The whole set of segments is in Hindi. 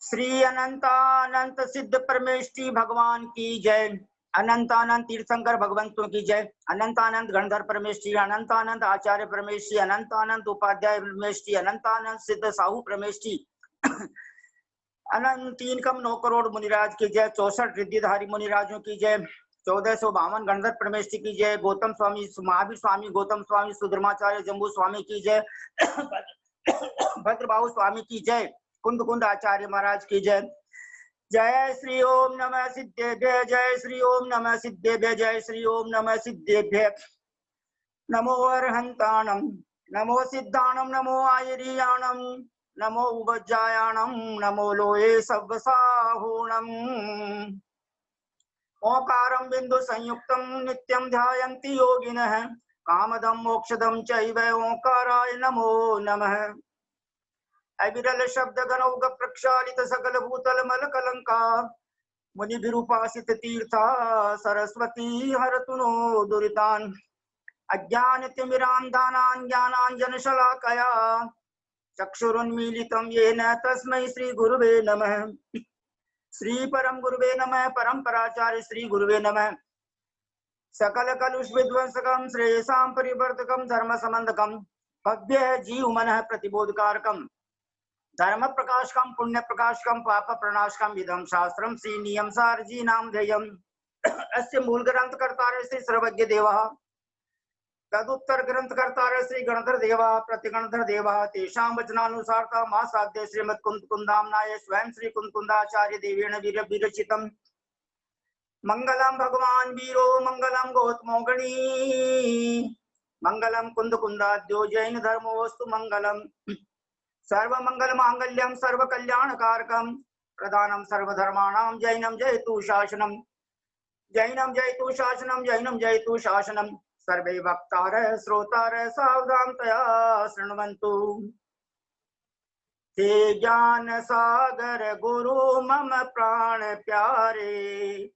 श्री अनंतानंत सिद्ध परमेष्ठी भगवान की जय। अनंतानंत तीर्थंकर भगवंतों की जय। अनंतानंत गणधर परमेष्ठी, अनंतानंत आचार्य परमेष्ठी, अनंतानंत उपाध्याय परमेष्ठी, अनंतानंत सिद्ध साहू परमेष्ठी, अनंत 3 कम 9 करोड़ मुनिराज की जय। 64 रिद्धिधारी मुनिराजों की जय। 1452 गणधर परमेष्ठी की जय। गौतम स्वामी, महावीर स्वामी, गौतम स्वामी, सुधर्माचार्य, जम्बू स्वामी की जय। भद्रबाहु स्वामी की जय। कुंद कुंद आचार्य महाराज की जय। जय श्री ओम नमः सिद्धेभ्य, जय श्री ओम नमः सिद्धेभ्य, जय श्री ओम नमः सिद्धेभ्य। नमो अर्हंताणं, नमो सिद्धाणं, नमो आयरीयाणं, नमो उवज्जायाणं, नमो लोये सव्वसाहूणम्। ओंकारं बिंदु संयुक्तं नित्यं ध्यायन्ति योगिनः, कामदं मोक्षदं चैव ओंकाराय नमो नमः। अविरल शब्द गणौघ प्रक्षालित सकल भूतल मल कलंका, मुनिभिरुपासित तीर्था सरस्वती हरतु नो दुरितान्। अज्ञानतिमिरान्धानान् ज्ञानाञ्जनशलाकया चक्षुरुन्मीलितं येन तस्मै श्री गुरुवे नमः। श्री परम गुरुवे नमः। परम्पराचार्य श्री गुरुवे नमः। सकल कलुष विध्वंसकं श्रेयसां परिवर्तकं धर्म संबंधकं भव्य जीव मनः प्रतिबोधकारकं धर्म प्रकाशकं पुण्य प्रकाशकं पाप प्रणाशकं इदं शास्त्रं श्री नियम सारजी नाम ध्येयम्। अस्य मूल ग्रंथ कर्तारः श्री सर्वज्ञ देवः, तदुत्तर ग्रंथ कर्तारः श्री गणधर देवः, प्रतिगणधर देवः। तेषां वचनानुसारता मासाद्य श्रीमद् कुंदकुंदाम्नाय स्वयं श्री कुंदकुंदाचार्य देवेण विरचितम्। मंगलम भगवान वीरो, मंगलम गौतमो गणी, मंगलम कुंदकुंदाद्यो जैन धर्मोस्तु मंगलम। सर्वमंगल मांगल्यम सर्व कल्याणकारकम प्रदानम सर्वधर्माणां जैनम जयतु शासनम, जैनम जयतु शासनम, जैनम जयतु शासनम। सर्वे वक्तारः श्रोतारः सावधानतया शृण्वन्तु। ते ज्ञान सागर गुरु मम प्राण प्यारे,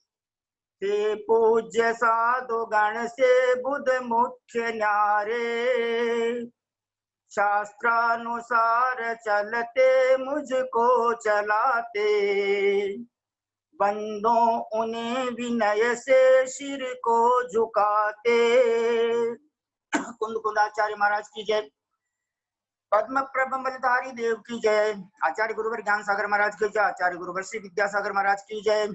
ते पूज्य साधु गण से बुध मुख्य न्यारे। शास्त्रानुसार चलते मुझको चलाते, बंदों उन्हें विनय से सिर को झुकाते। कुंद कुंदाचार्य महाराज की जय। पद्म प्रभ बलधारी देव की जय। आचार्य गुरुवर ज्ञान सागर महाराज की जय। आचार्य गुरुवर श्री विद्यासागर महाराज की जय।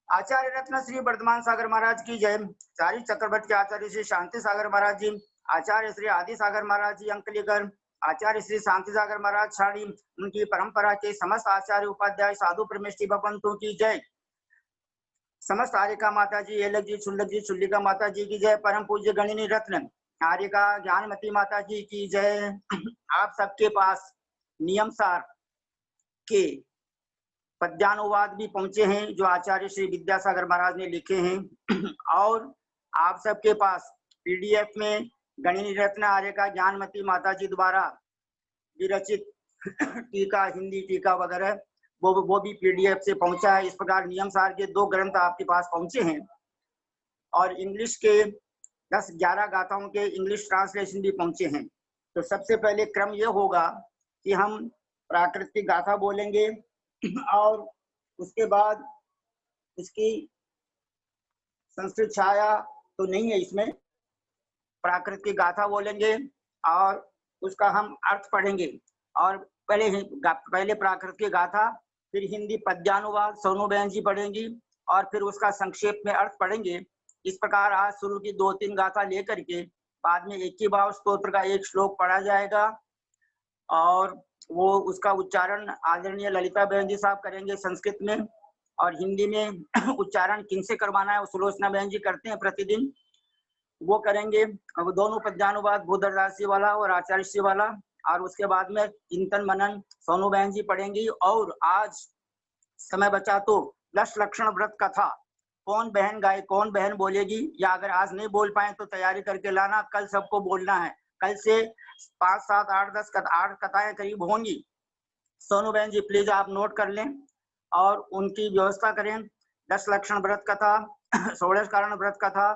आचार्य रत्न श्री वर्धमान सागर महाराज की जय। चारी चक्रवर्ती आचार्य श्री शांति सागर महाराज जी, आचार्य श्री आदि सागर महाराज जी अंकलीकर, आचार्य श्री शांति सागर महाराज छाड़ी, उनकी परंपरा के समस्त आचार्य उपाध्याय साधु परमेष्ठी भगवंतों की जय। समस्त आर्यका माता जी, एलक जी, छुल्लक जी, छुल्लिका माता जी की जय। परम पूज्य गणिनी रत्न आर्यका ज्ञानमती माता जी की जय। आप सबके पास नियमसार के पद्यानुवाद भी पहुंचे हैं जो आचार्य श्री विद्यासागर महाराज ने लिखे हैं, और आप सबके पास पीडीएफ में गणिनी रत्न आर्यका ज्ञानमती माता जी द्वारा विरचित टीका, हिंदी टीका वगैरह वो भी पीडीएफ से पहुंचा है। इस प्रकार नियमसार के 2 ग्रंथ आपके पास पहुंचे हैं, और इंग्लिश के 10-11 गाथाओं के इंग्लिश ट्रांसलेशन भी पहुंचे हैं। तो सबसे पहले क्रम यह होगा कि हम प्राकृतिक गाथा बोलेंगे, और उसके बाद इसकी संस्कृत छाया तो नहीं है इसमें, प्राकृतिक गाथा बोलेंगे और उसका हम अर्थ पढ़ेंगे। और पहले प्राकृतिक गाथा, फिर हिंदी पद्यानुवाद सोनू बहन जी पढ़ेंगी, और फिर उसका संक्षेप में अर्थ पढ़ेंगे। इस प्रकार आज शुरू की 2-3 गाथा लेकर के बाद में 21 स्तोत्र का 1 श्लोक पढ़ा जाएगा, और वो उसका उच्चारण आदरणीय ललिता बहन जी साहब करेंगे संस्कृत में, और हिंदी में उच्चारण किनसे करवाना है वो सुलोचना बहन जी करते हैं प्रतिदिन, वो करेंगे। अब दोनों पद्यानुवाद भूधरदास जी वाला और आचार्य श्री वाला, और उसके बाद में चिंतन मनन सोनू बहन जी पढ़ेंगी। और आज समय बचा तो 10 लक्षण व्रत कथा कौन बहन गाए, कौन बहन बोलेगी, या अगर आज नहीं बोल पाए तो तैयारी करके लाना, कल सबको बोलना है। कल से 5, 7, 8, 10 8 कथाएं करीब होंगी। सोनू बहन जी प्लीज आप नोट कर लें और उनकी व्यवस्था करें। 10 लक्षण व्रत कथा, 16 कारण व्रत कथा,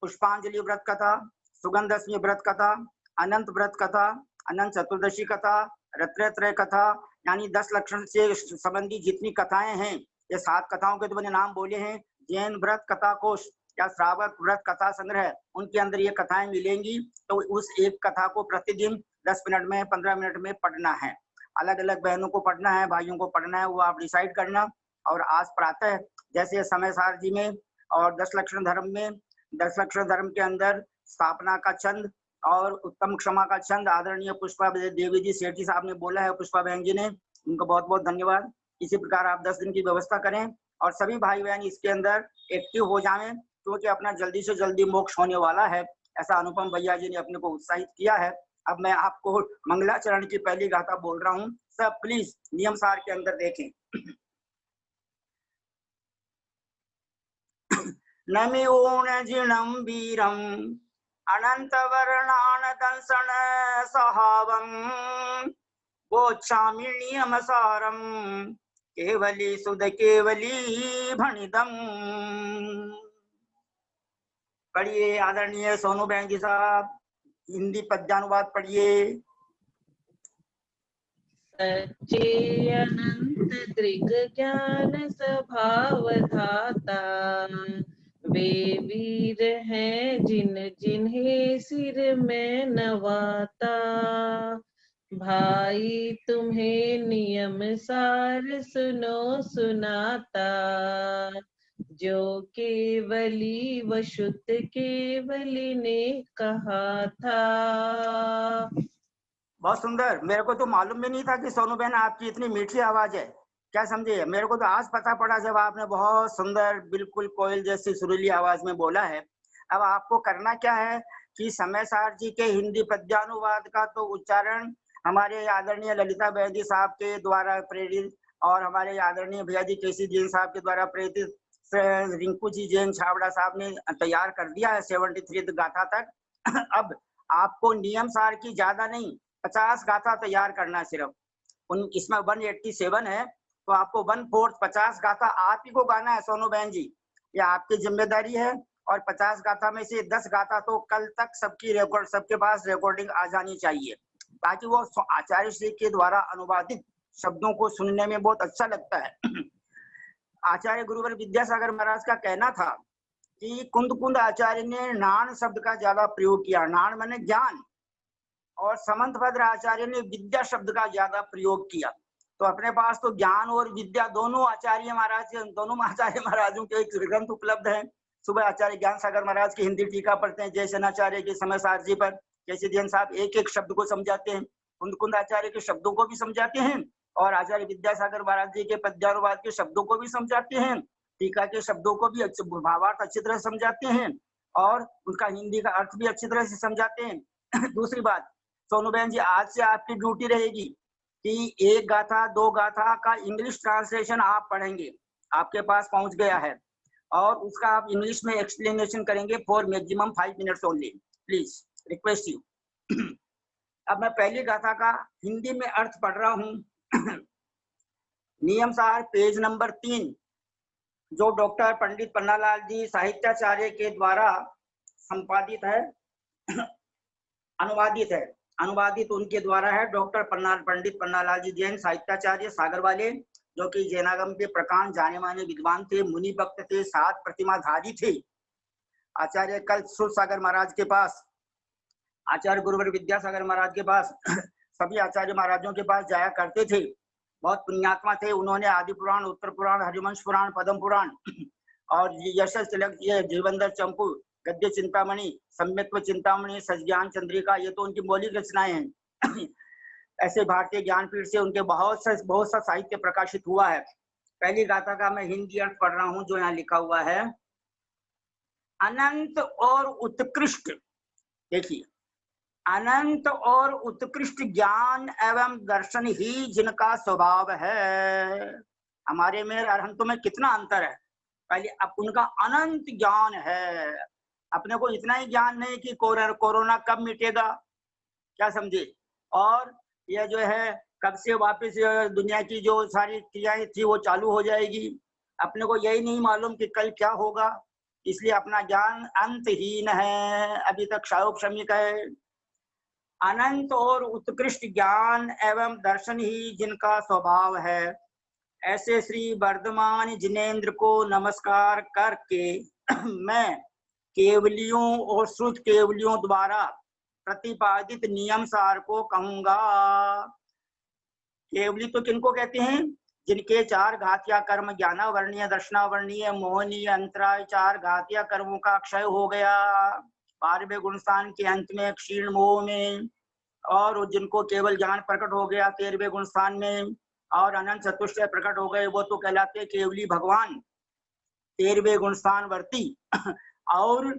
पुष्पांजलि व्रत कथा, सुगंध दशमी व्रत कथा, अनंत व्रत कथा, अनंत चतुर्दशी कथा, रत्नत्रय कथा यानी 10 लक्षण से संबंधी जितनी कथाएं हैं, ये 7 कथाओं के तो मैंने नाम बोले हैं। जैन व्रत कथा कोश या श्रावक व्रत कथा संग्रह, उनके अंदर ये कथाएं मिलेंगी। तो उस एक कथा को प्रतिदिन 10 मिनट में 15 मिनट में पढ़ना है। अलग अलग बहनों को पढ़ना है, भाइयों को पढ़ना है, वो आप डिसाइड करना। और आज प्रातः जैसे समय सार जी में और 10 लक्षण धर्म में, 10 लक्षण धर्म के अंदर स्थापना का छंद और उत्तम क्षमा का छंद आदरणीय पुष्पा देवी जी सेठी साहब ने बोला है, पुष्पा बहन जी ने, उनका बहुत बहुत धन्यवाद। इसी प्रकार आप 10 दिन की व्यवस्था करें और सभी भाई बहन इसके अंदर एक्टिव हो जाएं, क्योंकि अपना जल्दी से जल्दी मोक्ष होने वाला है, ऐसा अनुपम भैया जी ने अपने को उत्साहित किया है। अब मैं आपको मंगलाचरण की पहली गाथा बोल रहा हूँ, सब प्लीज नियम सार के अंदर देखें। नमिऊन जिणं वीरं अनंत वर्णान दंसन सहावं गोच्छामि नियम सारं केवली सुध केवली भणिदम। पढ़िए आदरणीय सोनू बहन जी साहब, हिंदी पद्यानुवाद पढ़िए। सच्चे अनंत दृग ज्ञान स्वभाव धाता, वे वीर हैं जिन जिन्हें सिर में नवाता। भाई तुम्हें नियम सार सुनो सुनाता, जो केवली व शुद्ध केवली ने कहा था। बहुत सुंदर। मेरे को तो मालूम भी नहीं था कि सोनू बहन आपकी इतनी मीठी आवाज है, क्या समझे। मेरे को तो आज पता पड़ा जब आपने बहुत सुंदर बिल्कुल कोयल जैसी सुरीली आवाज में बोला है। अब आपको करना क्या है कि समय सार जी के हिंदी पद्यानुवाद का तो उच्चारण हमारे आदरणीय ललिता बहन जी साहब के द्वारा प्रेरित और हमारे आदरणीय भैया जी केसी जैन साहब के द्वारा प्रेरित रिंकू जी जैन छावड़ा साहब ने तैयार कर दिया है 73 गाथा तक। अब आपको नियम सार की ज्यादा नहीं 50 गाथा तैयार करना है सिर्फ। इसमें 187 है, तो आपको 1/4 50 गाथा आप ही को गाना है सोनू बहन जी, ये आपकी जिम्मेदारी है। और 50 गाथा में से 10 गाथा तो कल तक सबकी रिकॉर्ड, सबके पास रिकॉर्डिंग आ जानी चाहिए, ताकि वो आचार्य श्री के द्वारा अनुवादित शब्दों को सुनने में बहुत अच्छा लगता है। आचार्य गुरुवर विद्यासागर महाराज का कहना था कि कुंद कुंद आचार्य ने नान शब्द का ज्यादा प्रयोग किया, नान माने ज्ञान, और समंतभद्र आचार्य ने विद्या शब्द का ज्यादा प्रयोग किया। तो अपने पास तो ज्ञान और विद्या दोनों आचार्य महाराजों के ग्रंथ उपलब्ध हैं। सुबह आचार्य ज्ञान सागर महाराज की हिंदी टीका पढ़ते हैं, जयसेन आचार्य के समय सार जी पर केसी जैन साहब एक एक शब्द को समझाते हैं, कुंद कुंद आचार्य के शब्दों को भी समझाते हैं और आचार्य विद्यासागर महाराज जी के पद्यानुवाद के शब्दों को भी समझाते हैं, टीका के शब्दों को भी भावार्थ अच्छी तरह समझाते हैं और उनका हिंदी का अर्थ भी अच्छी तरह से समझाते हैं। दूसरी बात, सोनू बहन जी आज से आपकी ड्यूटी रहेगी कि 1 गाथा 2 गाथा का इंग्लिश ट्रांसलेशन आप पढ़ेंगे, आपके पास पहुंच गया है, और उसका आप इंग्लिश में एक्सप्लेनेशन करेंगे for maximum 5 minutes only, please request you. अब मैं पहली गाथा का हिंदी में अर्थ पढ़ रहा हूं। नियम सार पेज नंबर 3, जो डॉक्टर पंडित पन्नालाल जी साहित्याचार्य के द्वारा संपादित है, अनुवादित उनके द्वारा है। डॉक्टर पंडित पन्नालाल जी जैन साहित्याचार्य सागर वाले, जो कि जैनागम के प्रकांड जाने माने विद्वान थे, मुनि भक्त थे, 7 प्रतिमाधारी थे। आचार्य कल सागर महाराज के पास, आचार्य गुरुवर विद्यासागर महाराज के पास, सभी आचार्य महाराजों के पास जाया करते थे, बहुत पुण्यात्मा थे। उन्होंने आदि पुराण, उत्तर पुराण, हरिवंश पुराण, पद्म पुराण और यशस तिलक, जीवंदर चंपू, गद्य चिंतामणि, सम्यक्त्व चिंतामणि, सज्ञान चंद्रिका, ये तो उनकी मौलिक रचनाएं हैं। ऐसे भारतीय ज्ञानपीठ से उनके बहुत सा साहित्य प्रकाशित हुआ है। पहली गाथा का मैं हिंदी अर्थ पढ़ रहा हूं, जो यहाँ लिखा हुआ है। अनंत और उत्कृष्ट, देखिए, अनंत और उत्कृष्ट ज्ञान एवं दर्शन ही जिनका स्वभाव है। हमारे में अरहंतों में कितना अंतर है। पहले अब उनका अनंत ज्ञान है, अपने को इतना ही ज्ञान नहीं कि कोरोना कब मिटेगा, क्या समझे, और यह जो है कब से वापस दुनिया की जो सारी क्रियाएं थी वो चालू हो जाएगी। अपने को यही नहीं मालूम कि कल क्या होगा, इसलिए अपना ज्ञान अंतहीन है, अभी तक क्षयोक्षमिक है। अनंत और उत्कृष्ट ज्ञान एवं दर्शन ही जिनका स्वभाव है, ऐसे श्री वर्धमान जिनेन्द्र को नमस्कार करके मैं केवलियों और श्रुत केवलियों द्वारा प्रतिपादित नियम सार को कहूंगा। केवली तो किनको कहते हैं? जिनके चार घातिया कर्म ज्ञानावर्णीय, दर्शनावर्णीय, मोहनीय, अंतराय चार घातिया कर्मों का क्षय हो गया 12वें गुणस्थान के अंत में क्षीण मोह में, और जिनको केवल ज्ञान प्रकट हो गया 13वें गुणस्थान में, और अनंत चतुष्टय प्रकट हो गए, वो तो कहलाते केवली भगवान 13वें गुणस्थान वर्ती। और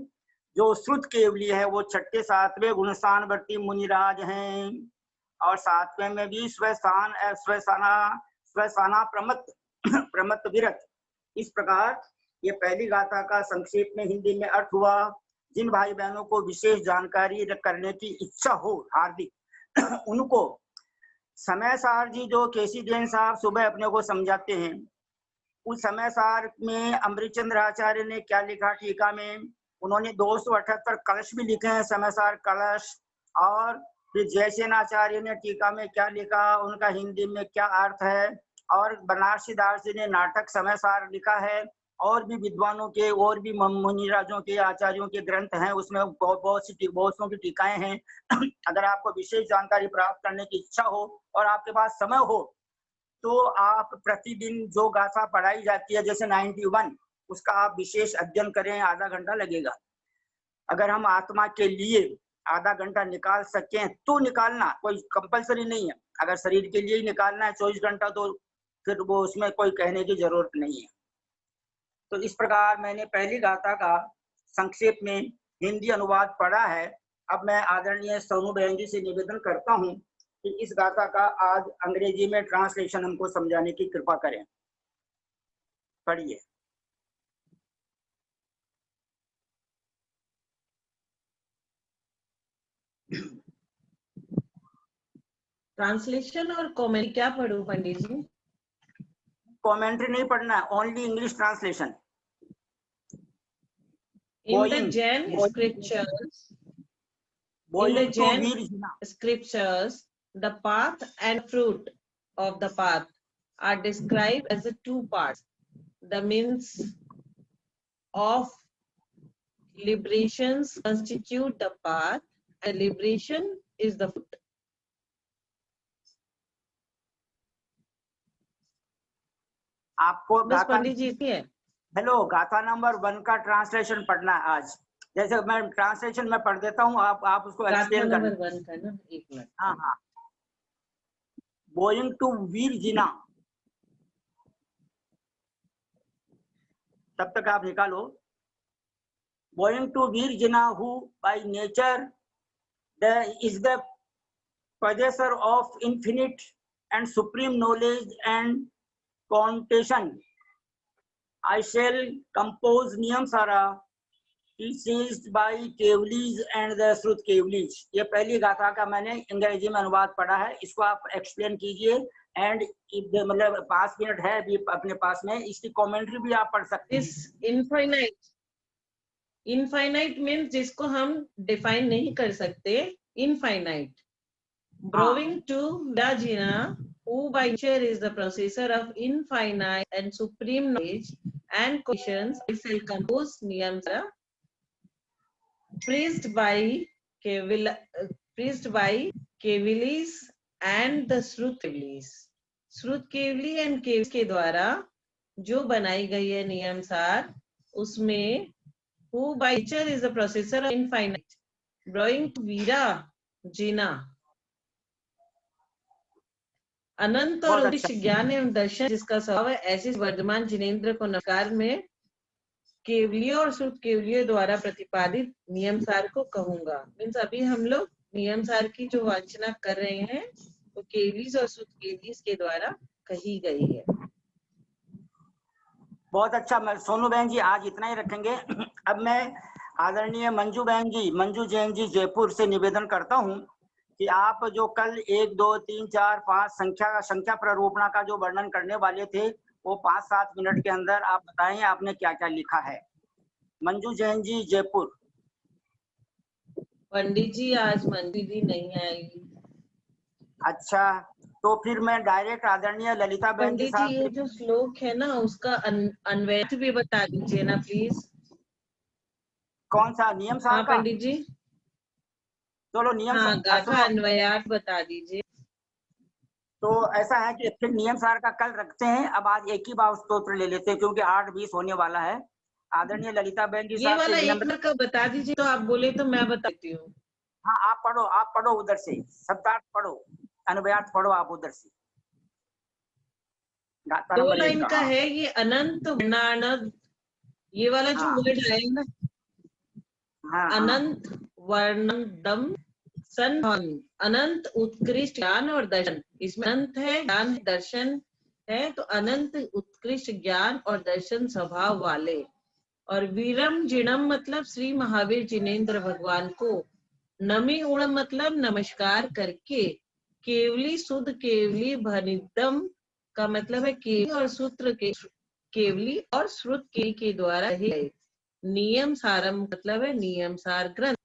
जो श्रुत केवली है वो 6ठे 7वें गुणस्थान वर्ती मुनिराज हैं, और 7वें में भी स्वसाना प्रमत विरत। इस प्रकार ये पहली गाथा का संक्षेप में हिंदी में अर्थ हुआ। जिन भाई बहनों को विशेष जानकारी करने की इच्छा हो हार्दिक उनको समय सार जी जो केसी जैन साहब सुबह अपने को समझाते हैं, उस समय सार में अमृतचंद्र आचार्य ने क्या लिखा टीका में, उन्होंने 278 कलश भी लिखे हैं, समय सार कलश। और फिर जयसेन आचार्य ने टीका में क्या लिखा, उनका हिंदी में क्या अर्थ है, और बनारसी दास जी ने नाटक समय सार लिखा है, और भी विद्वानों के और भी मुनिराजों के आचार्यों के ग्रंथ हैं, उसमें बहुत सौ की टीकाएं हैं। अगर आपको विशेष जानकारी प्राप्त करने की इच्छा हो और आपके पास समय हो तो आप प्रतिदिन जो गाथा पढ़ाई जाती है जैसे 91, उसका आप विशेष अध्ययन करें, आधा घंटा लगेगा। अगर हम आत्मा के लिए आधा घंटा निकाल सकें तो निकालना, कोई कंपलसरी नहीं है। अगर शरीर के लिए ही निकालना है 24 घंटा तो फिर वो उसमें कोई कहने की जरूरत नहीं है। तो इस प्रकार मैंने पहली गाथा का संक्षेप में हिंदी अनुवाद पढ़ा है। अब मैं आदरणीय सोनू बहन जी से निवेदन करता हूं कि इस गाथा का आज अंग्रेजी में ट्रांसलेशन हमको समझाने की कृपा करें। पढ़िए। ट्रांसलेशन और कमेंट क्या पढ़ूं पंडित जी? कमेंट्री नहीं पढ़ना, only English translation. In the Jain scriptures, the path and fruit of the path are described as the two parts. The means of liberations constitute the path, and liberation is the fruit. आपको पंडित जी है हेलो, गाथा नंबर 1 का ट्रांसलेशन पढ़ना है आज। जैसे मैं ट्रांसलेशन में पढ़ देता हूँ, आप उसको एक्सप्लेन करना। नंबर 1 का ना, एक मिनट। हाँ। गोइंग टू वीरजिना, तब तक आप निकालो। Going to Virginia who by nature is the possessor of infinite and supreme knowledge and contemplation. I shall compose Niyamsara teached by Kevalis and the Shrut Kevalis. ये पहली गाथा का मैंने अंग्रेजी में अनुवाद पढ़ा है, इसको आप एक्सप्लेन कीजिए। एंड मतलब 5 मिनट है अभी अपने पास में, इसकी कमेंट्री भी आप पढ़ सकते हैं। इनफाइनाइट मीन्स जिसको हम डिफाइन नहीं कर सकते, infinite. Bowing to Virajina, who by nature is the possessor of infinite and supreme knowledge and conscience, I shall compose Niyamsara, praised by Kevalis and the Shrut Kevalis. Shrut Kevali and Kevalis के द्वारा जो बनाई गई है नियमसार, उसमें who by nature is the possessor of infinite, bowing to Virajina, अनंत और उद्दिष्ट ज्ञान एवं दर्शन जिसका स्वभाव है, ऐसे वर्धमान जिनेन्द्र को नमस्कार में केवलियों और श्रुत केवलियों द्वारा प्रतिपादित नियमसार को कहूंगा। मीन्स अभी हम लोग नियमसार की जो वाचना कर रहे हैं वो केवलीस और श्रुत केवलीस के द्वारा कही गई है। बहुत अच्छा। मैं सोनू बहन जी आज इतना ही रखेंगे। अब मैं आदरणीय मंजू जैन जी जयपुर से निवेदन करता हूं कि आप जो कल 1 2 3 4 5 संख्या प्रारूपणा का जो वर्णन करने वाले थे वो 5-7 मिनट के अंदर आप बताएं आपने क्या क्या लिखा है। मंजू जैन जी जयपुर। पंडित जी आज मंजू जी नहीं आई। अच्छा, तो फिर मैं डायरेक्ट आदरणीय ललिता बहन जी पंडित जी ये साहब। जो श्लोक है ना उसका अन्वय भी बता दीजिए ना प्लीज। कौन सा नियम सार हाँ का? पंडित जी। चलो नियम हाँ गाथा सुनो। अन्वयार्थ बता दीजिए। तो ऐसा है कि फिर नियम सार का कल रखते हैं, अब आज एक ही बार स्तोत्र ले लेते हैं क्योंकि 8:20 होने वाला है। आदरणीय ललिता बहन जी ये साहब से वाला एक विनम्र। मिनट का बता दीजिए, तो आप बोले तो मैं बताती हूँ। हाँ आप पढ़ो उधर से शब्दार्थ पढ़ो, अनुव्यार्थ पढ़ो आप उधर से, गाथा 2 नंबर 1 लाइन का। का हाँ है ये अनंत वर्णानद, ये वाला जो हाँ वर्ड आया ना, हाँ हाँ। अनंत वर्णनदम सन, अनंत उत्कृष्ट ज्ञान और दर्शन। इसमें अनंत है, ज्ञान है, दर्शन है, तो अनंत उत्कृष्ट ज्ञान और दर्शन स्वभाव वाले। और वीरम जिणम मतलब श्री महावीर जिनेन्द्र भगवान को, नमी उण मतलब नमस्कार करके, केवली शुद्ध केवली भनिदम का मतलब है केवली और सूत्र के, केवली और श्रुत के द्वारा ही नियम सारम मतलब है नियम सार ग्रंथ,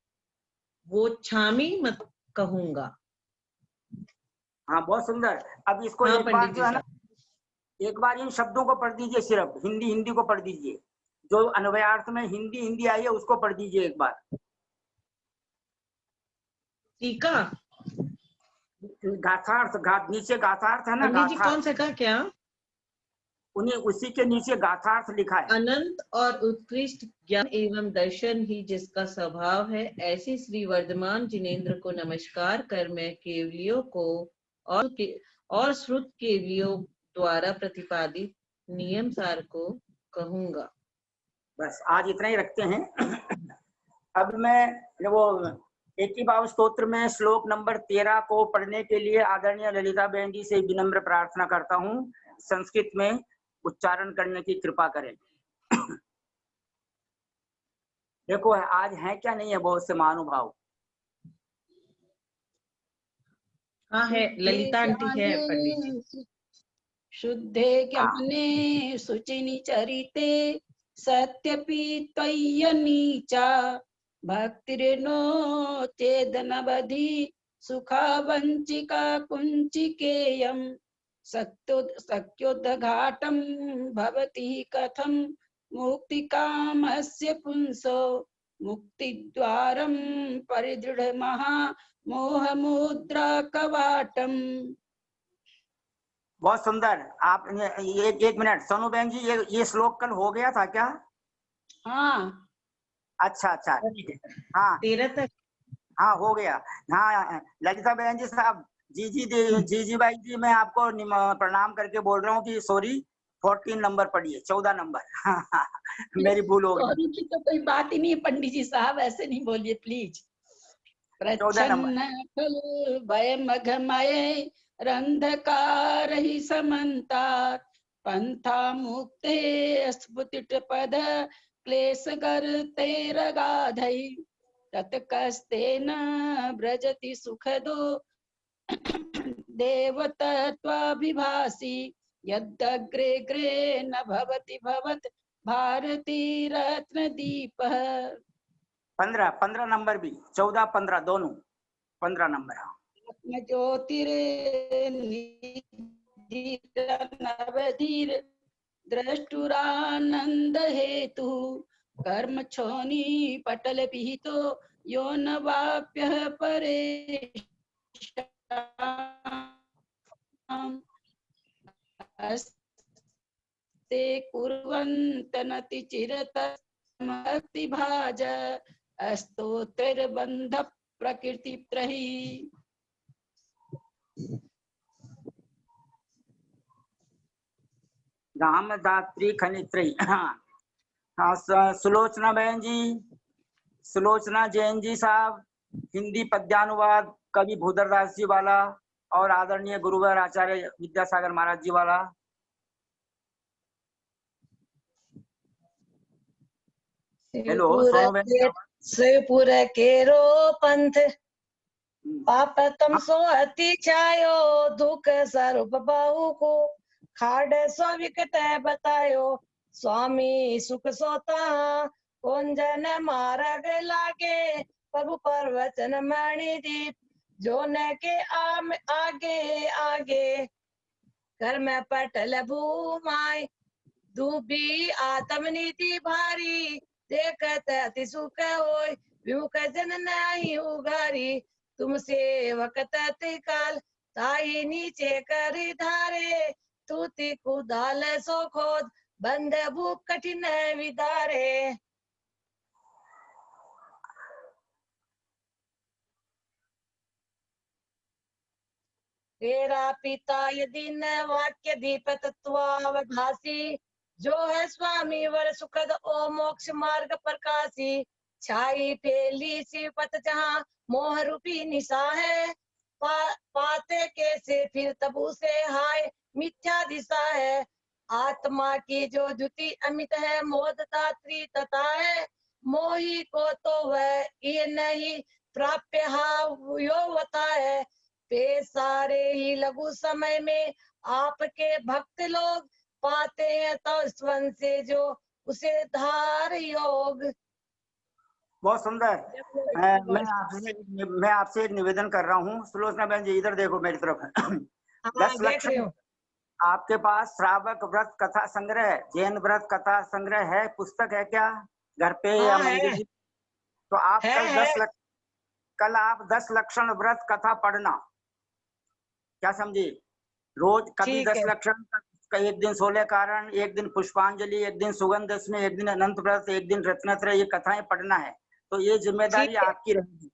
वो छामी मत कहूंगा। हाँ बहुत सुंदर। अब इसको हाँ एक पंडित बार जो जी है ना, साहब। एक बार इन शब्दों को पढ़ दीजिए, सिर्फ हिंदी हिंदी को पढ़ दीजिए, जो अन्वयार्थ में हिंदी हिंदी आई है उसको पढ़ दीजिए एक बार। टीका गाथार्थ, नीचे गाथार्थ है ना, पंडित जी कौन गाथार्थ, सा का क्या? उन्हीं उसी के नीचे गाथार्थ लिखा है। अनंत और उत्कृष्ट ज्ञान एवं दर्शन ही जिसका स्वभाव है, ऐसी श्री वर्धमान जिनेन्द्र को नमस्कार कर मैं केवलियों को और श्रुत केवलियों द्वारा प्रतिपादित नियम सार को कहूंगा। बस आज इतना ही रखते हैं। अब मैं वो एक ही भाव स्तोत्र में श्लोक नंबर 13 को पढ़ने के लिए आदरणीय ललिता बहन जी से विनम्र प्रार्थना करता हूँ, संस्कृत में उच्चारण करने की कृपा करें। देखो आज है क्या नहीं है बहुत से महानुभाव। हाँ है, ललिता आंटी है पंडित जी। शुद्धे ज्ञाने शुचिनि चरिते सत्यपि त्वय्यनीचा भक्तिर्नो चेदनवधि सुखा वंचिका कुञ्चिकेयम् शक्योद्घाटं भवति कथं मुक्तिकामस्य पुंसो मुक्तिद्वारं परिदृढमहा मोहमुद्रा कवाटम्। बहुत सुंदर। आप एक मिनट सोनू बहन जी, ये श्लोक कल हो गया था क्या? हाँ अच्छा ठीक है। हाँ 13 तक। हाँ हो गया। हाँ ललिता बहन जी साहब, जी भाई जी, मैं आपको प्रणाम करके बोल रहा हूँ कि सॉरी, 14 नंबर पढ़िए, 14 नंबर। मेरी भूल हो गई। सॉरी की तो कोई बात ही नहीं है पंडित जी साहब, ऐसे नहीं बोलिए प्लीज। 14 नंबर। प्रच्छन्न खल भय मघमय रंधकार ही समन्तात पंथा मुक्ते स्फुटित पद क्लेश गर्ते रगाधै तत्कस्तेन व्रजति सुखदो देवतत्वाभिभासी यद्यग्रे ग्रे न भवति भवत् भारती रत्न दीपः। 15 नंबर भी, 14 15 दोनों, 15 नंबर। ज्योतिर्नवधीर द्रष्टुरानंद हेतु कर्म छोनी पटल पिहितो यो न वाप्य परेशान ते कुर्वन्तनति चिरतमति भाज स्तोत्रिर्बन्ध प्रकृति प्रहि। रामदात्री खनित्री। हाँ सुलोचना बहन जी, सुलोचना जैन जी साहब, हिंदी पद्यानुवाद कवि भूधरदास जी वाला और आदरणीय गुरुवर आचार्य विद्यासागर महाराज जी वाला। हेलो सोनू बहन। शिवपुर केरो पंथ पाप तम सो अति छायो दुख स्वरूप बहु को खाड सो विकट बतायो स्वामी सुख सोता कौन जन मार्ग लागे प्रभु पर वचन मणि दीप, जो न के आगे आगे घर में पटल भूमाय, डूबी आत्मनीति भारी, देखत अति सुख होय, विमुख जन नहीं उगारी, तुम सेवक तत्काल ताई नीचे करी धारे, तूती कुदाल सो खोद, बंद भूप कठिन विदारे। तेरा पिता यदि न वाक्य दीप तत्वावधासी, जो है स्वामी वर सुखद ओ मोक्ष मार्ग प्रकाशी, छाई फैली सी पत जहाँ मोह रूपी निशा है, पाते कैसे फिर तबू से हाय मिथ्या दिशा है, आत्मा की जो द्युति अमित है मोदता त्रितता है, मोही को तो वह ये नहीं प्राप्य योवता है, पे सारे ही लघु समय में आपके भक्त लोग पाते हैं तो स्वन से जो उसे धार योग। बहुत सुंदर। मैं आपसे एक निवेदन कर रहा हूँ, सुलोचना बहन जी इधर देखो मेरी तरफ। 10 लक्षण आपके पास श्रावक व्रत कथा संग्रह, जैन व्रत कथा संग्रह है, पुस्तक है क्या घर पे या मंदिर? तो आप कल आप 10 लक्षण व्रत कथा पढ़ना, क्या समझी? रोज कभी 10 लक्षण, एक दिन 16 कारण, एक दिन पुष्पांजलि, एक दिन सुगंध दशमी, एक दिन अनंत व्रत, एक दिन रत्नत्रय, ये कथाएं पढ़ना है। तो ये जिम्मेदारी आपकी रहेगी।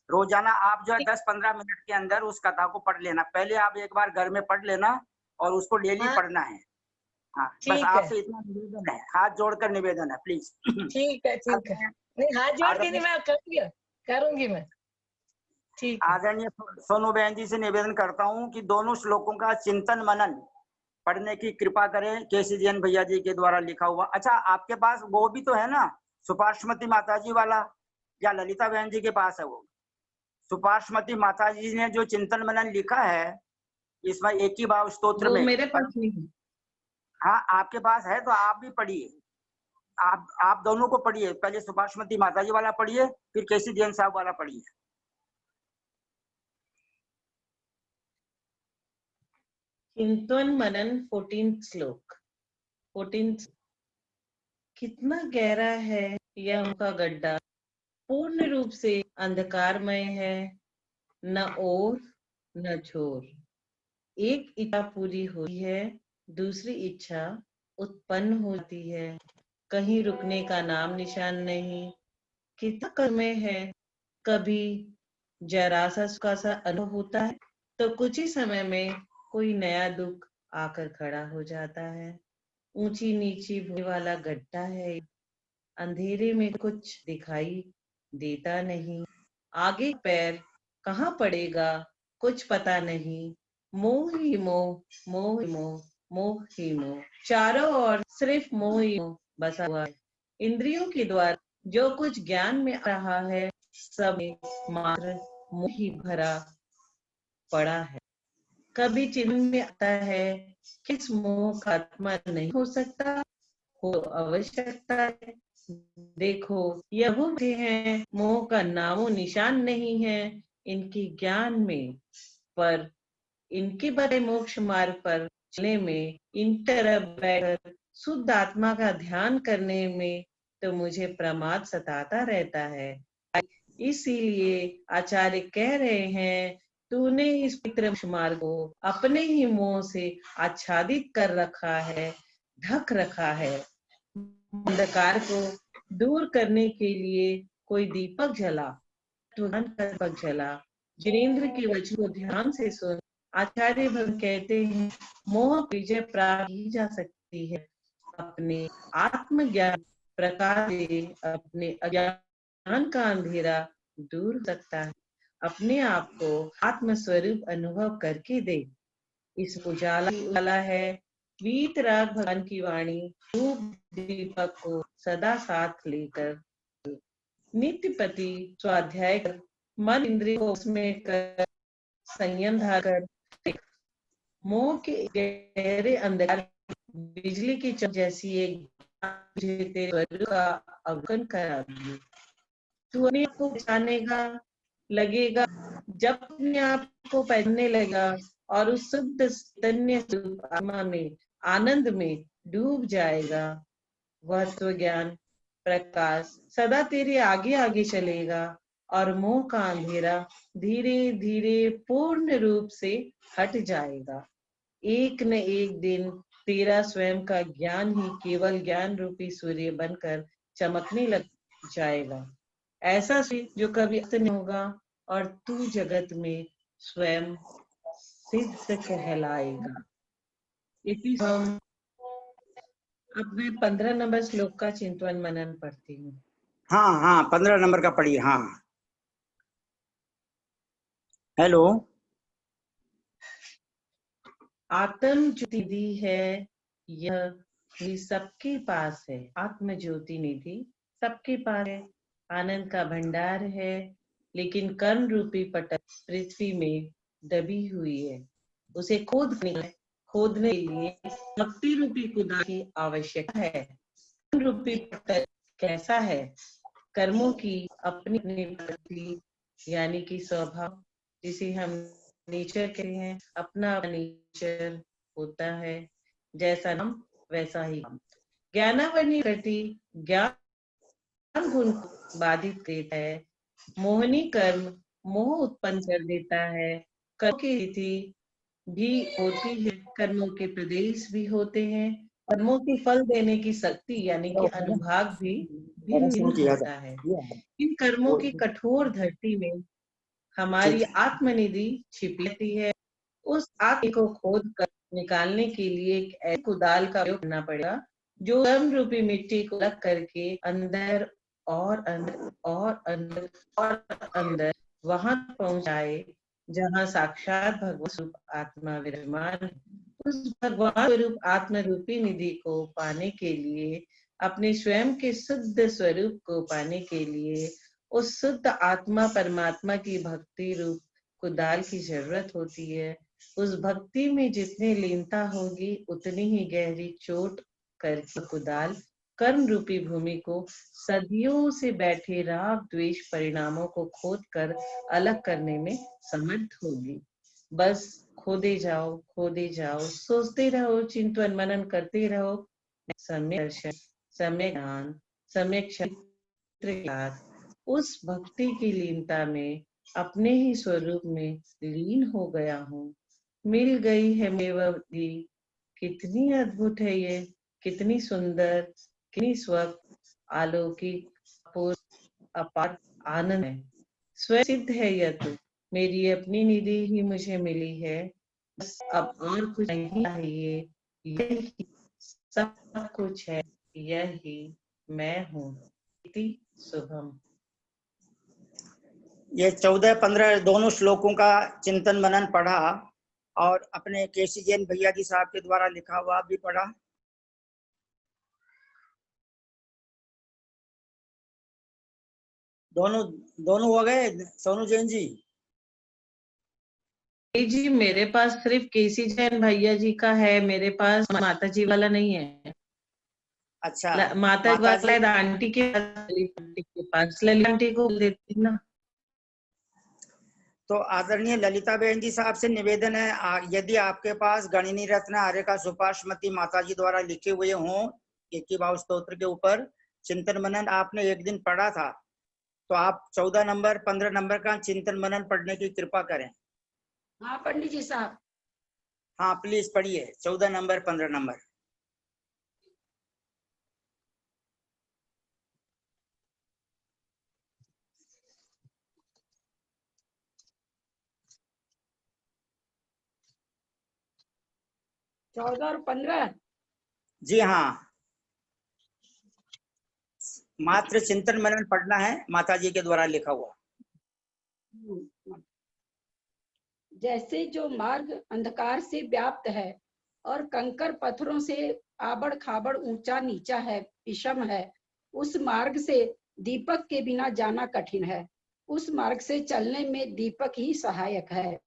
रोजाना आप जो है 10-15 मिनट के अंदर उस कथा को पढ़ लेना। पहले आप एक बार घर में पढ़ लेना और उसको डेली पढ़ना है। हाँ, बस आपसे इतना निवेदन है, हाथ जोड़कर निवेदन है, प्लीज। ठीक है नहीं, हाथ जोड़ के नहीं, मैं करूंगी मैं। ठीक है। आदरणीय सोनू बहन जी से निवेदन करता हूँ कि दोनों श्लोकों का चिंतन मनन पढ़ने की कृपा करें, केसी जैन भैया जी के द्वारा लिखा हुआ। अच्छा, आपके पास वो भी तो है ना, सुपार्श्वती माता जी वाला, या ललिता बहन जी के पास है वो? सुपार्श्वती माता जी ने जो चिंतन मनन लिखा है इसमें एक ही भाव स्तोत्र में, मेरे पास नहीं है। हाँ, आपके पास है तो आप भी पढ़िए, आप दोनों को पढ़िए। पहले सुपार्श्वती माता जी वाला पढ़िए, फिर केसी जैन साहब वाला पढ़िए। चिंतन मनन 14 श्लोक। 14 कितना गहरा है यह उनका गड्ढा, पूर्ण रूप से अंधकारमय है, न ओर न छोर। एक इच्छा पूरी हुई है, दूसरी इच्छा उत्पन्न होती है, कहीं रुकने का नाम निशान नहीं। कितना कर्मय है, कभी जरा सा अनुभव होता है तो कुछ ही समय में कोई नया दुख आकर खड़ा हो जाता है। ऊंची नीची भूमि वाला गड्ढा है, अंधेरे में कुछ दिखाई देता नहीं, आगे पैर कहाँ पड़ेगा कुछ पता नहीं। मोह ही मोह, मोह ही मोह, मोह ही मोह, चारों ओर सिर्फ मोह ही मोह बसा हुआ है। इंद्रियों के द्वारा जो कुछ ज्ञान में आ रहा है सब में मात्र मोह ही भरा पड़ा है। कभी चिन्ह में आता है किस मोह का आत्मा नहीं हो सकता, हो आवश्यकता है। देखो यह वो हैं मोह का नामो निशान नहीं है इनके ज्ञान में, पर इनके बड़े मोक्ष मार्ग पर चलने में, इन तरह बैठकर शुद्ध आत्मा का ध्यान करने में तो मुझे प्रमाद सताता रहता है। इसीलिए आचार्य कह रहे हैं, तूने इस पवित्र मार्ग को अपने ही मोह से आच्छादित कर रखा है, ढक रखा है। अंधकार को दूर करने के लिए कोई दीपक जला, दीपक जला। जिनेंद्र के वचन को ध्यान से सुन। आचार्य भगत कहते हैं, मोह विजय प्राप्त की जा सकती है अपने आत्मज्ञान प्रकाश से, अपने अज्ञान का अंधेरा दूर हो सकता है। अपने आप को आत्मस्वरूप अनुभव करके दे। इस उजाला है वीतराग भगवान की वाणी, धूप दीपक को सदा साथ लेकर नित्य प्रति स्वाध्याय कर, मन इंद्रिय को उसमें कर, संयम धाकर मोह के गहरे अंधकार बिजली की चमक जैसी एक तेरे स्वरूप का अवलोकन करा। तू अपने आप को पहचानेगा लगेगा, जब अपने आप को पहचानने लगेगा और उस शुद्ध चैतन्य स्वरूप आत्मा में आनंद में डूब जाएगा, वह तत्व ज्ञान प्रकाश सदा तेरे आगे आगे चलेगा और मोह का अंधेरा धीरे धीरे पूर्ण रूप से हट जाएगा। एक न एक दिन तेरा स्वयं का ज्ञान ही केवल ज्ञान रूपी सूर्य बनकर चमकने लग जाएगा, ऐसा सूर्य जो कभी अस्त नहीं होगा, और तू जगत में स्वयं सिद्ध कहलाएगा। इसी हम अब मैं 15 नंबर श्लोक का चिंतन मनन पढ़ती हूँ। हाँ हाँ 15 नंबर का पढ़िए। हाँ हेलो। आत्म ज्योति निधि है, यह भी सबके पास है। आत्म ज्योति निधि सबके पास है, आनंद का भंडार है, लेकिन कर्म रूपी पटल पृथ्वी में दबी हुई है। उसे खोदने के लिए भक्ति रूपी कुदाल की आवश्यकता है। कर्म रूपी पटल कैसा है? कर्मों की अपनी अपनी प्रकृति यानी कि स्वभाव, जिसे हम नेचर कहते हैं, अपना नेचर होता है। जैसा नाम वैसा ही काम। ज्ञानावनी प्रकृति ज्ञान गुण को बाधित देता है। मोहनी कर्म मोह उत्पन्न कर देता है। कर्म की रीति भी होती है, कर्मों के प्रदेश भी होते हैं, कर्मों के फल देने की शक्ति यानी कि अनुभाग भी भिन्न भिन्न होता है। इन कर्मों की कठोर धरती में हमारी आत्मनिधि छिपी रहती है। उस आत्मा को खोद कर निकालने के लिए एक ऐसे कुदाल का प्रयोग करना पड़ेगा जो कर्म रूपी मिट्टी को अलग करके अंदर और अंदर और अंदर और अंदर वहां पहुंचाए जहां साक्षात भगवान स्वरूप आत्मा विराजमान है। उस भगवान स्वरूप आत्मा रूपी निधि को पाने के लिए, अपने स्वयं के शुद्ध स्वरूप को पाने के लिए उस शुद्ध आत्मा परमात्मा की भक्ति रूप कुदाल की जरूरत होती है। उस भक्ति में जितनी लीनता होगी उतनी ही गहरी चोट करके कुदाल कर्म रूपी भूमि को सदियों से बैठे राग द्वेष परिणामों को खोद कर अलग करने में समर्थ होगी। बस खोदे जाओ, सोचते रहो, चिंतन मनन करते रहो। सम्यक दर्शन, सम्यक ज्ञान, सम्यक क्षेत्र, उस भक्ति की लीनता में अपने ही स्वरूप में लीन हो गया हूँ। मिल गई है मेवती, कितनी अद्भुत है ये, कितनी सुंदर, कितनी स्वच्छ, अलौकिक, अपार आनंद है। स्वयं सिद्ध है यह तो, मेरी अपनी निधि ही मुझे मिली है। बस अब और कुछ नहीं चाहिए, यही सब कुछ है, यही मैं हूँ। इति शुभम। ये 14-15 दोनों श्लोकों का चिंतन मनन पढ़ा और अपने केसी जैन भैया जी साहब के द्वारा लिखा हुआ भी पढ़ा। दोनों हो गए सोनू जैन जी? जी मेरे पास सिर्फ केसी जैन भैया जी का है, मेरे पास माता जी वाला नहीं है। अच्छा माता जी आंटी के पास, ललिता आंटी को देती ना। तो आदरणीय ललिता बहन जी साहब से निवेदन है, यदि आपके पास गणिनी रत्न आर्य का सुपार्श्वती माता जी द्वारा लिखे हुए हों इक्की भाव स्तोत्र के ऊपर चिंतन मनन आपने एक दिन पढ़ा था, तो आप 14 नंबर 15 नंबर का चिंतन मनन पढ़ने की कृपा करें। हाँ पंडित जी साहब। हाँ प्लीज पढ़िए 14 नंबर 15 नंबर। चौदह और 15। जी हाँ, मात्र चिंतन मनन पढ़ना है माता जी के द्वारा लिखा हुआ। जैसे जो मार्ग अंधकार से व्याप्त है और कंकर पत्थरों से आबड़ खाबड़ ऊंचा नीचा है, विषम है, उस मार्ग से दीपक के बिना जाना कठिन है। उस मार्ग से चलने में दीपक ही सहायक है।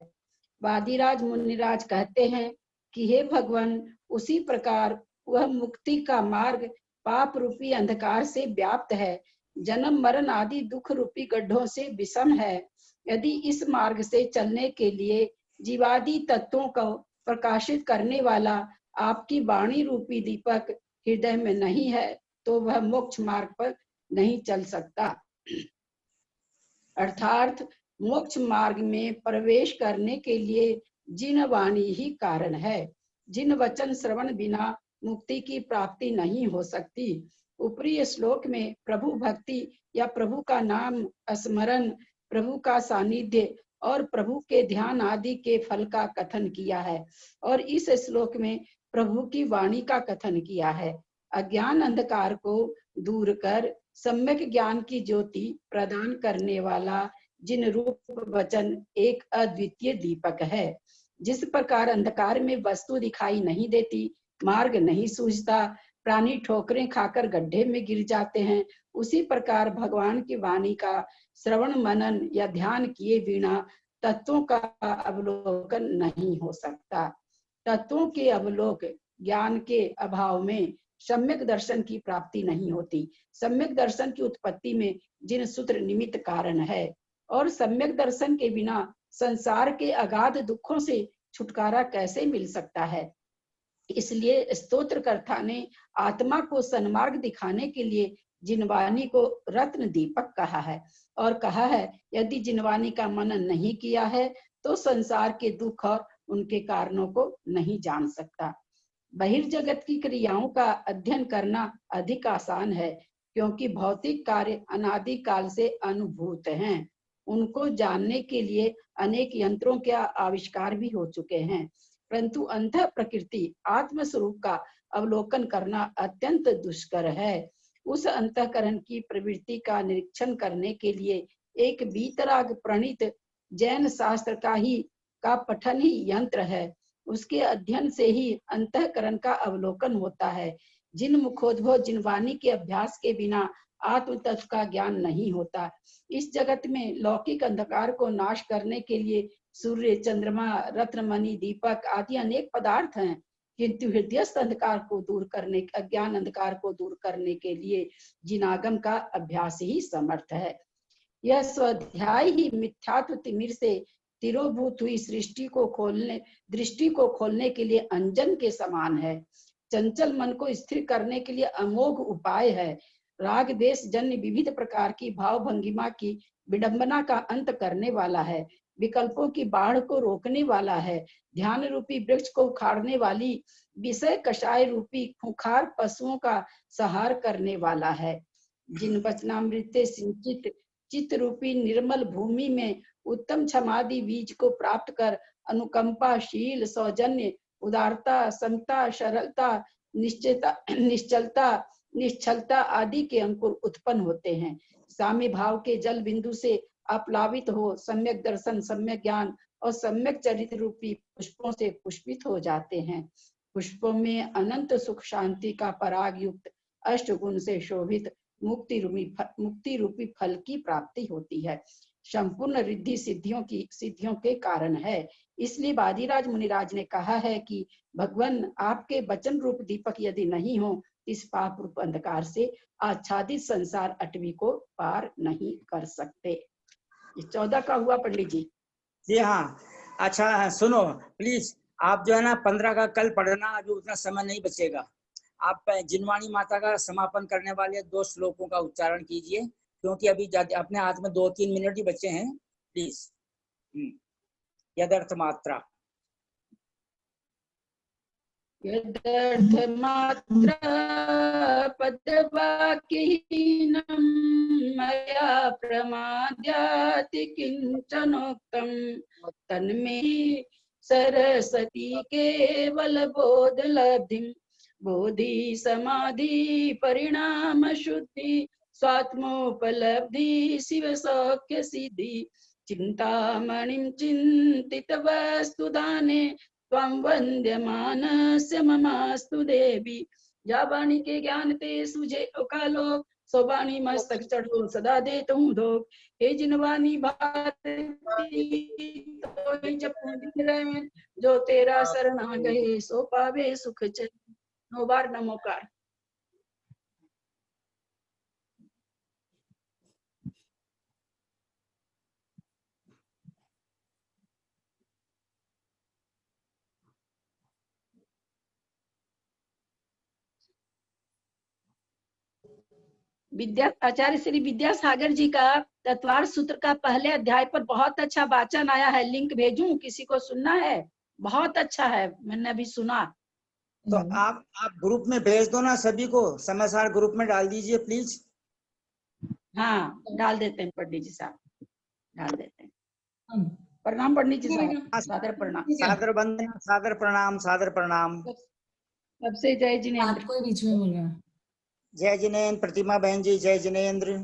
वादिराज मुनिराज कहते हैं कि हे भगवान, उसी प्रकार वह मुक्ति का मार्ग पाप रूपी अंधकार से व्याप्त है, जन्म मरण आदि दुख रूपी गड्ढों से विषम है। यदि इस मार्ग से चलने के लिए जीवादि तत्वों को प्रकाशित करने वाला आपकी वाणी रूपी दीपक हृदय में नहीं है तो वह मोक्ष मार्ग पर नहीं चल सकता। अर्थात मोक्ष मार्ग में प्रवेश करने के लिए जिन वाणी ही कारण है, जिन वचन श्रवण बिना मुक्ति की प्राप्ति नहीं हो सकती। ऊपरी श्लोक में प्रभु भक्ति या प्रभु का नाम स्मरण, प्रभु का सानिध्य और प्रभु के ध्यान आदि के फल का कथन किया है और इस श्लोक में प्रभु की वाणी का कथन किया है। अज्ञान अंधकार को दूर कर सम्यक ज्ञान की ज्योति प्रदान करने वाला जिन रूप वचन एक अद्वितीय दीपक है। जिस प्रकार अंधकार में वस्तु दिखाई नहीं देती, मार्ग नहीं सूझता, प्राणी ठोकरें खाकर गड्ढे में गिर जाते हैं, उसी प्रकार भगवान की वाणी का श्रवण मनन या ध्यान किए बिना तत्वों का अवलोकन नहीं हो सकता। तत्वों के अवलोक ज्ञान के अभाव में सम्यक दर्शन की प्राप्ति नहीं होती। सम्यक दर्शन की उत्पत्ति में जिन सूत्र निमित्त कारण है और सम्यक दर्शन के बिना संसार के अगाध दुखों से छुटकारा कैसे मिल सकता है। इसलिए स्तोत्रकर्ता ने आत्मा को सन्मार्ग दिखाने के लिए जिनवानी को रत्न दीपक कहा है और कहा है यदि जिनवानी का मनन नहीं किया है तो संसार के दुख और उनके कारणों को नहीं जान सकता। बहिर्जगत की क्रियाओं का अध्ययन करना अधिक आसान है क्योंकि भौतिक कार्य अनादि काल से अनुभूत हैं। उनको जानने के लिए अनेक यंत्रों के आविष्कार भी हो चुके हैं, परंतु अंतः प्रकृति आत्म स्वरूप का अवलोकन करना अत्यंत दुष्कर है। उस अंतःकरण की प्रवृत्ति का निरीक्षण करने के लिए एक वीतराग प्रणीत जैन शास्त्र का पठन ही यंत्र है। उसके अध्ययन से ही अंतःकरण का अवलोकन होता है। जिन मुखोद्भव जिनवाणी के अभ्यास के बिना आत्म तत्व का ज्ञान नहीं होता। इस जगत में लौकिक अंधकार को नाश करने के लिए सूर्य, चंद्रमा, रत्नमणि, दीपक आदि अनेक पदार्थ हैं, किंतु हृदयस्थ अंधकार को दूर करने, अज्ञान अंधकार को दूर करने के लिए जिनागम का अभ्यास ही समर्थ है। यह स्वाध्याय ही मिथ्यात्व तिमिर से तिरोभूत हुई दृष्टि को खोलने के लिए अंजन के समान है। चंचल मन को स्थिर करने के लिए अमोघ उपाय है। राग देश जन्य विविध प्रकार की भाव भंगिमा की विडंबना का अंत करने वाला है। विकल्पों की बाढ़ को रोकने वाला है। ध्यान रूपी वृक्ष को उखाड़ने वाली विषय कषाय रूपी खूंखार पशुओं का संहार करने वाला है। जिन वचनामृत से सिंचित चित्त रूपी निर्मल भूमि में उत्तम क्षमादि बीज को प्राप्त कर अनुकंपा, शील, सौजन्य, उदारता, समता, सरलता, निश्चलता आदि के अंकुर उत्पन्न होते हैं। साम्य भाव के जल बिंदु से अपलावित हो सम्यक दर्शन, सम्यक ज्ञान और सम्यक चरित्र रूपी पुष्पों से पुष्पित हो जाते हैं। पुष्पों में अनंत सुख शांति का पराग युक्त अष्ट गुण से शोभित मुक्ति रूपी फल की प्राप्ति होती है। संपूर्ण रिद्धि सिद्धियों के कारण है। इसलिए वादिराज मुनिराज ने कहा है कि भगवान आपके वचन रूप दीपक यदि नहीं हो, इस पाप रूप अंधकार से आच्छादित संसार अटवी को पार नहीं कर सकते। ये 14 का हुआ पंडित जी। जी हाँ, अच्छा सुनो प्लीज, आप जो है ना 15 का कल पढ़ना, अभी उतना समय नहीं बचेगा। आप जिनवाणी माता का समापन करने वाले 2 श्लोकों का उच्चारण कीजिए, क्योंकि अभी अपने हाथ में 2-3 मिनट ही बचे हैं। प्लीज। यदर्थ मात्रा पदवाक्यहीनं मया प्रमाद्याति किंचनोक्तं तन्मे सरस्वती केवल बोधलब्धिं बोधि समाधि परिणाम शुद्धि स्वात्मोपलब्धि शिव सौख्य सिद्धि चिंतामणिं चिंतित वस्तु दाने त्वं वन्द्यमानस्य ममास्तु देवी। जा वाणी के ज्ञान ते सुझे कालोक, सो वाणी मस्तक चढ़ो सदा देता हूँ धोख। हे जिनवाणी भारती तो जपूं दिन रैन, जो तेरा शरणा गए सो पावे सुख चैन। 9 बार नमोकार। आचार्य श्री विद्यासागर जी का तत्वार सूत्र का पहले अध्याय पर बहुत अच्छा वाचन आया है, लिंक भेजूं, किसी को सुनना है? बहुत अच्छा है, मैंने अभी सुना। तो आप ग्रुप में भेज दो ना सभी को, समाचार ग्रुप में डाल दीजिए प्लीज। हाँ, डाल देते हैं पंडित जी साहब, डाल देते हैं। प्रणाम पंडित जी साहब, सादर प्रणाम। सादर वंदना, सादर प्रणाम, सादर प्रणाम। सबसे जय जिनेंद्र। कोई बीच में बोल रहा है। जय जिनेंद्र, प्रतिमा बहन जी, जय जिनेंद्र।